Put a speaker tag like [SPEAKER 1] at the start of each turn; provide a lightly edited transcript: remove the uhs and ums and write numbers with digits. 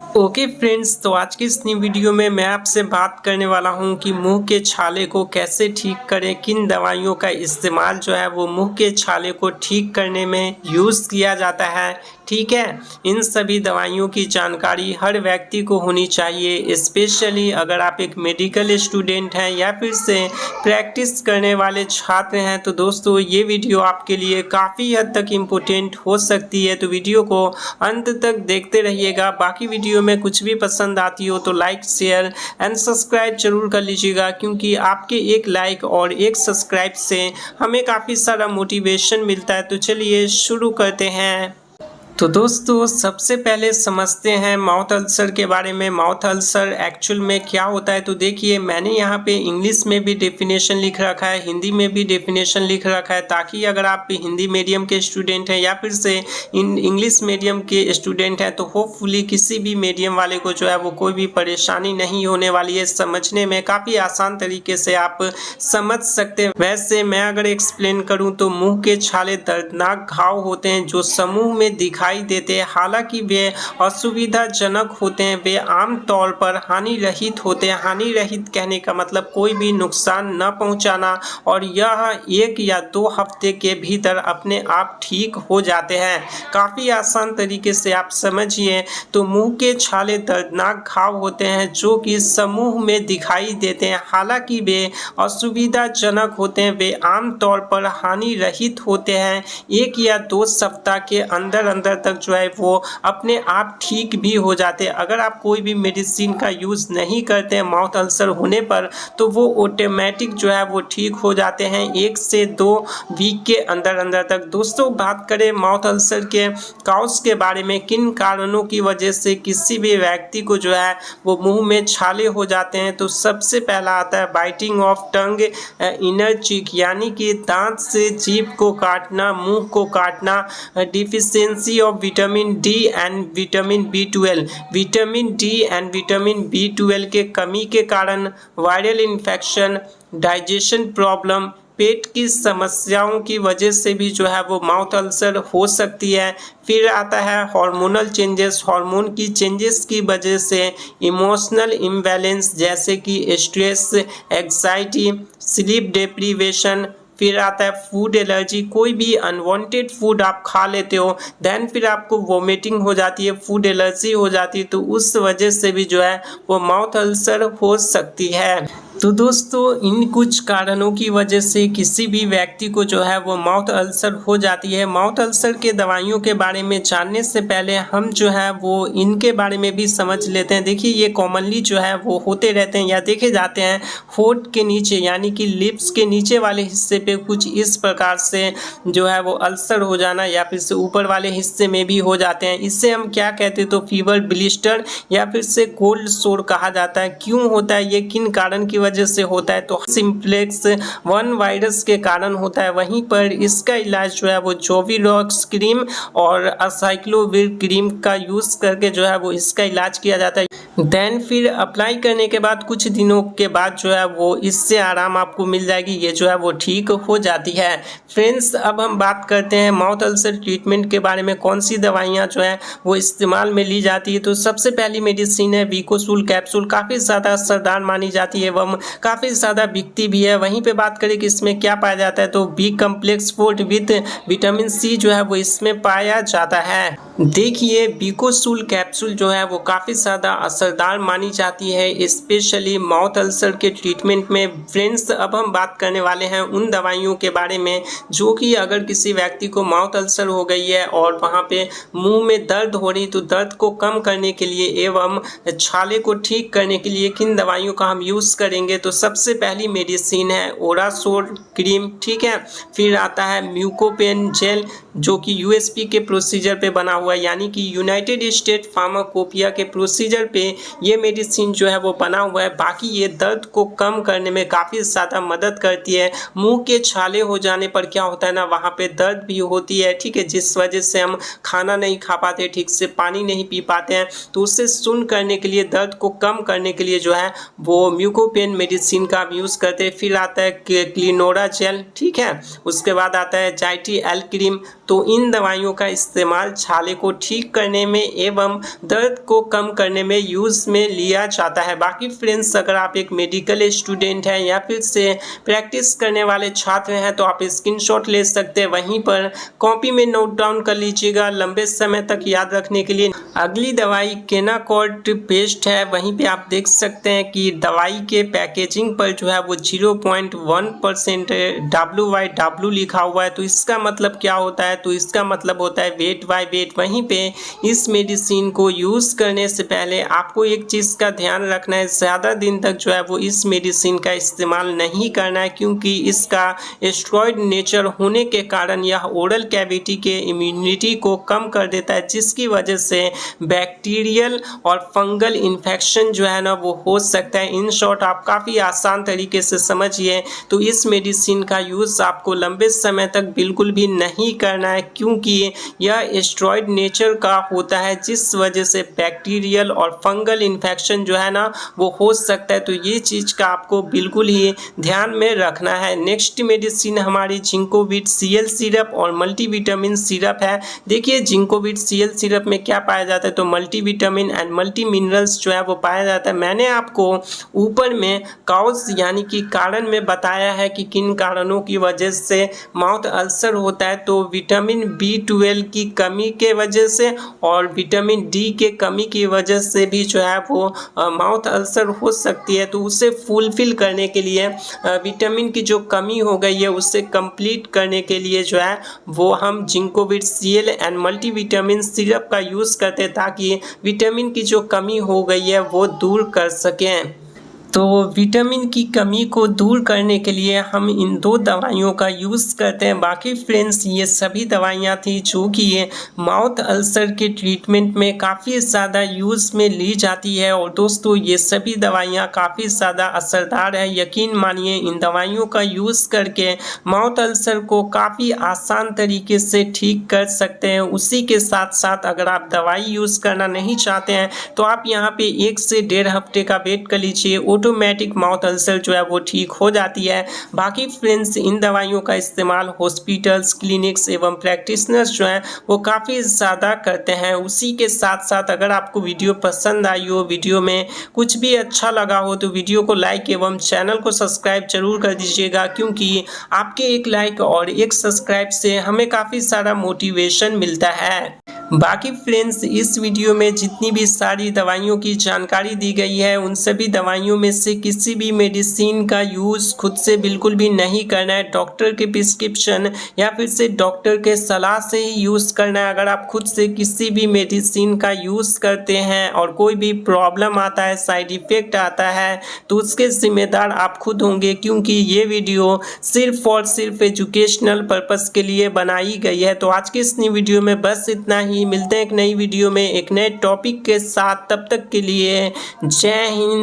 [SPEAKER 1] Okay friends, तो आज की इस नई वीडियो में मैं आपसे बात करने वाला हूं कि मुंह के छाले को कैसे ठीक करें, किन दवाइयों का इस्तेमाल जो है वो मुंह के छाले को ठीक करने में यूज़ किया जाता है। ठीक है, इन सभी दवाइयों की जानकारी हर व्यक्ति को होनी चाहिए, स्पेशली अगर आप एक मेडिकल स्टूडेंट हैं या फिर से प्रैक्टिस करने वाले छात्र हैं। तो दोस्तों, ये वीडियो आपके लिए काफ़ी हद तक इम्पोर्टेंट हो सकती है, तो वीडियो को अंत तक देखते रहिएगा। बाकी वीडियो में कुछ भी पसंद आती हो तो लाइक, शेयर एंड सब्सक्राइब जरूर कर लीजिएगा, क्योंकि आपके एक लाइक और एक सब्सक्राइब से हमें काफ़ी सारा मोटिवेशन मिलता है। तो चलिए शुरू करते हैं। तो दोस्तों, सबसे पहले समझते हैं माउथ अल्सर के बारे में। माउथ अल्सर एक्चुअल में क्या होता है, तो देखिए मैंने यहाँ पे इंग्लिश में भी डेफिनेशन लिख रखा है, हिंदी में भी डेफिनेशन लिख रखा है, ताकि अगर आप हिंदी मीडियम के स्टूडेंट हैं या फिर से इंग्लिश मीडियम के स्टूडेंट हैं तो होपफुली किसी भी मीडियम वाले को जो है वो कोई भी परेशानी नहीं होने वाली है। समझने में काफ़ी आसान तरीके से आप समझ सकते हैं। वैसे मैं अगर एक्सप्लेन करूँ तो मुँह के छाले दर्दनाक घाव होते हैं जो समूह में दिखाई देते हैं। हालांकि वे असुविधाजनक होते हैं, वे आम तौर पर हानि रहित होते हैं। हानि रहित कहने का मतलब कोई भी नुकसान न पहुंचाना, और यह 1 या 2 हफ्ते के भीतर अपने आप ठीक हो जाते हैं। काफ़ी आसान तरीके से आप समझिए तो मुंह के छाले दर्दनाक घाव होते हैं जो कि समूह में दिखाई देते हैं। हालांकि वे असुविधाजनक होते हैं, वे आम तौर पर हानि रहित होते हैं। 1 या 2 सप्ताह के अंदर अंदर तक जो है वो अपने आप ठीक भी हो जाते हैं। अगर आप कोई भी मेडिसिन का यूज़ नहीं करते हैं माउथ अल्सर होने पर, तो वो ऑटोमेटिक जो है वो ठीक हो जाते हैं 1 से 2 वीक के अंदर अंदर तक। दोस्तों, बात करें माउथ अल्सर के काउज के बारे में, किन कारणों की वजह से किसी भी व्यक्ति को जो है वो मुंह में छाले हो जाते हैं, तो सबसे पहला आता है बाइटिंग ऑफ टंग इनर चीक, यानी कि दांत से जीभ को काटना, मुंह को काटना। Deficiency of vitamin D and vitamin B12, vitamin D and vitamin B12 के कमी के कारण वायरल इन्फेक्शन, डाइजेशन प्रॉब्लम, पेट की समस्याओं की वजह से भी जो है वो माउथ अल्सर हो सकती है। फिर आता है हार्मोनल चेंजेस, हार्मोन की चेंजेस की वजह से इमोशनल इम्बैलेंस जैसे कि स्ट्रेस, एंग्जाइटी, स्लीप डेप्रीवेशन। फिर आता है फूड एलर्जी, कोई भी अनवांटेड फूड आप खा लेते हो देन फिर आपको वोमिटिंग हो जाती है, फूड एलर्जी हो जाती है, तो उस वजह से भी जो है वो माउथ अल्सर हो सकती है। तो दोस्तों, इन कुछ कारणों की वजह से किसी भी व्यक्ति को जो है वो माउथ अल्सर हो जाती है। माउथ अल्सर के दवाइयों के बारे में जानने से पहले हम जो है वो इनके बारे में भी समझ लेते हैं। देखिए, ये कॉमनली जो है वो होते रहते हैं या देखे जाते हैं होंठ के नीचे, यानी कि लिप्स के नीचे वाले हिस्से पे कुछ इस प्रकार से जो है वो अल्सर हो जाना, या फिर से ऊपर वाले हिस्से में भी हो जाते हैं। इससे हम क्या कहते हैं, तो फीवर, ब्लिस्टर या फिर से कोल्ड सोर कहा जाता है। क्यों होता है ये, किन कारण की वजह से होता है, तो सिंप्लेक्स 1 वायरस के कारण होता है। वहीं पर इसका इलाज जो है वो जोविरॉक्स क्रीम और असाइक्लोविर क्रीम का यूज़ करके जो है वो इसका इलाज किया जाता है। देन फिर अप्लाई करने के बाद कुछ दिनों के बाद जो है वो इससे आराम आपको मिल जाएगी, ये जो है वो ठीक हो जाती है। फ्रेंड्स, अब हम बात करते हैं माउथ अल्सर ट्रीटमेंट के बारे में, कौन सी दवाइयाँ जो है वो इस्तेमाल में ली जाती है। तो सबसे पहली मेडिसिन है विकोसूल कैप्सूल, काफ़ी ज़्यादा असरदार मानी जाती है एवं काफ़ी ज़्यादा बिकती भी है। वहीं पे बात करें कि इसमें क्या पाया जाता है, तो B complex forte with vitamin C जो है वो इसमें पाया जाता है। देखिए, विकोसूल कैप्सूल जो है वो काफ़ी ज़्यादा असरदार मानी जाती है, स्पेशली माउथ अल्सर के ट्रीटमेंट में। फ्रेंड्स, अब हम बात करने वाले हैं उन दवाइयों के बारे में जो कि अगर किसी व्यक्ति को माउथ अल्सर हो गई है और वहाँ पे मुंह में दर्द हो रही, तो दर्द को कम करने के लिए एवं छाले को ठीक करने के लिए किन दवाइयों का हम यूज़ करेंगे। तो सबसे पहली मेडिसिन है ओरासोर क्रीम, ठीक है। फिर आता है म्यूकोपेन जेल जो कि यूएसपी के प्रोसीजर पे बना हुआ है, यानी कि यूनाइटेड स्टेट फार्माकोपिया के प्रोसीजर पे ये मेडिसिन जो है वो बना हुआ है। बाकी ये दर्द को कम करने में काफ़ी ज़्यादा मदद करती है। मुंह के छाले हो जाने पर क्या होता है ना, वहाँ पे दर्द भी होती है, ठीक है, जिस वजह से हम खाना नहीं खा पाते, ठीक से पानी नहीं पी पाते हैं, तो उससे सुन करने के लिए, दर्द को कम करने के लिए जो है वो म्यूकोपेन मेडिसिन का यूज़ करते हैं। फिर आता है क्लिनोरा जेल, ठीक है। उसके बाद आता है जाइटी एल क्रीम, तो इन दवाइयों का इस्तेमाल छाले को ठीक करने में एवं दर्द को कम करने में यूज़ में लिया जाता है। बाकी फ्रेंड्स, अगर आप एक मेडिकल स्टूडेंट हैं या फिर से प्रैक्टिस करने वाले छात्र हैं तो आप स्क्रीनशॉट ले सकते हैं, वहीं पर कॉपी में नोट डाउन कर लीजिएगा लंबे समय तक याद रखने के लिए। अगली दवाई केनाकॉर्ड पेस्ट है। वहीं पे आप देख सकते हैं कि दवाई के पैकेजिंग पर जो है वो 0.1% WYW लिखा हुआ है। तो इसका मतलब क्या होता है? तो इसका मतलब होता है वेट बाय वेट। वहीं पे इस मेडिसिन को यूज़ करने से पहले आपको एक चीज़ का ध्यान रखना है, ज़्यादा दिन तक जो है वो इस मेडिसिन का इस्तेमाल नहीं करना है, क्योंकि इसका स्टेरॉइड नेचर होने के कारण यह ओरल कैविटी के इम्यूनिटी को कम कर देता है, जिसकी वजह से बैक्टीरियल और फंगल इन्फेक्शन जो है ना वो हो सकता है। इन शॉर्ट आप काफ़ी आसान तरीके से समझिए। तो इस मेडिसिन का यूज़ आपको लंबे समय तक बिल्कुल भी नहीं करना है, क्योंकि यह स्टेरॉइड नेचर का होता है, जिस वजह से बैक्टीरियल और फंगल इन्फेक्शन जो है ना वो हो सकता है। तो ये चीज़ का आपको बिल्कुल ही ध्यान में रखना है। नेक्स्ट मेडिसिन हमारी जिंकोविट CL सिरप और मल्टीविटामिन सिरप है। देखिए, जिंकोविट CL सिरप में क्या पाया जाता है? तो मल्टीविटामिन एंड मल्टी मिनरल्स जो है वो पाया जाता है। मैंने आपको ऊपर में कॉज यानी कि कारण में बताया है कि किन कारणों की वजह से माउथ अल्सर होता है। तो विटामिन B12 की कमी के वजह से और विटामिन D के कमी की वजह से भी जो है वो माउथ अल्सर हो सकती है। तो उसे फुलफिल करने के लिए विटामिन की जो कमी हो गई है उसे कंप्लीट करने के लिए जो है वो हम Zincovit CL and multivitamin syrup का यूज़ करते हैं, ताकि विटामिन की जो कमी हो गई है वो दूर कर सकें। तो विटामिन की कमी को दूर करने के लिए हम इन दो दवाइयों का यूज़ करते हैं। बाकी फ्रेंड्स, ये सभी दवाइयाँ थी जो कि ये माउथ अल्सर के ट्रीटमेंट में काफ़ी ज़्यादा यूज़ में ली जाती है। और दोस्तों, ये सभी दवाइयाँ काफ़ी ज़्यादा असरदार है। यकीन मानिए, इन दवाइयों का यूज़ करके माउथ अल्सर को काफ़ी आसान तरीके से ठीक कर सकते हैं। उसी के साथ साथ अगर आप दवाई यूज़ करना नहीं चाहते हैं तो आप यहाँ पे 1 से 1.5 हफ्ते का वेट कर लीजिए, ऑटोमेटिक माउथ अल्सर जो है वो ठीक हो जाती है। बाकी फ्रेंड्स, इन दवाइयों का इस्तेमाल हॉस्पिटल्स, क्लिनिक्स एवं प्रैक्टिशनर्स जो हैं वो काफ़ी ज़्यादा करते हैं। उसी के साथ साथ अगर आपको वीडियो पसंद आई हो, वीडियो में कुछ भी अच्छा लगा हो, तो वीडियो को लाइक एवं चैनल को सब्सक्राइब जरूर कर दीजिएगा, क्योंकि आपके एक लाइक और एक सब्सक्राइब से हमें काफ़ी सारा मोटिवेशन मिलता है। बाकी फ्रेंड्स, इस वीडियो में जितनी भी सारी दवाइयों की जानकारी दी गई है, उन सभी दवाइयों में से किसी भी मेडिसिन का यूज़ खुद से बिल्कुल भी नहीं करना है। डॉक्टर के प्रिस्क्रिप्शन या फिर से डॉक्टर के सलाह से ही यूज़ करना है। अगर आप खुद से किसी भी मेडिसिन का यूज़ करते हैं और कोई भी प्रॉब्लम आता है, साइड इफ़ेक्ट आता है, तो उसके जिम्मेदार आप खुद होंगे, क्योंकि ये वीडियो सिर्फ और सिर्फ एजुकेशनल पर्पज़ के लिए बनाई गई है। तो आज की इस नई वीडियो में बस इतना ही। मिलते हैं एक नई वीडियो में एक नए टॉपिक के साथ। तब तक के लिए जय हिंद।